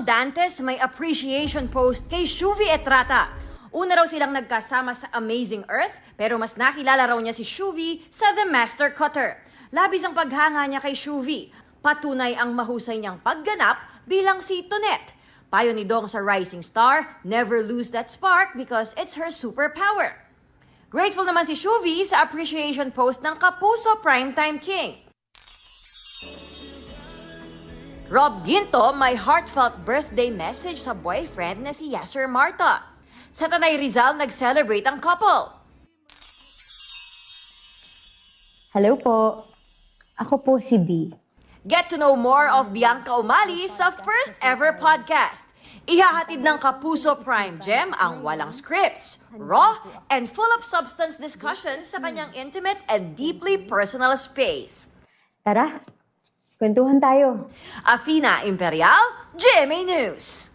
Dong Dantes may appreciation post kay Shuvi Etrata. Una raw silang nagkasama sa Amazing Earth, pero mas nakilala raw niya si Shuvi sa The Master Cutter. Labis ang paghanga niya kay Shuvi. Patunay ang mahusay niyang pagganap bilang si Tonet. Payo ni Dong sa Rising Star, never lose that spark because it's her superpower. Grateful naman si Shuvi sa appreciation post ng Kapuso Primetime King. Rob Ginto may heartfelt birthday message sa boyfriend na si Yasser Marta. Sa Tanay Rizal, nag-celebrate ang couple. Hello po. Ako po si B. Get to know more of Bianca Umali sa first ever podcast. Ihahatid ng Kapuso Prime Gem ang walang scripts, raw, and full of substance discussions sa kanyang intimate and deeply personal space. Tara, kwentuhan tayo. Athena Imperial, GMA News.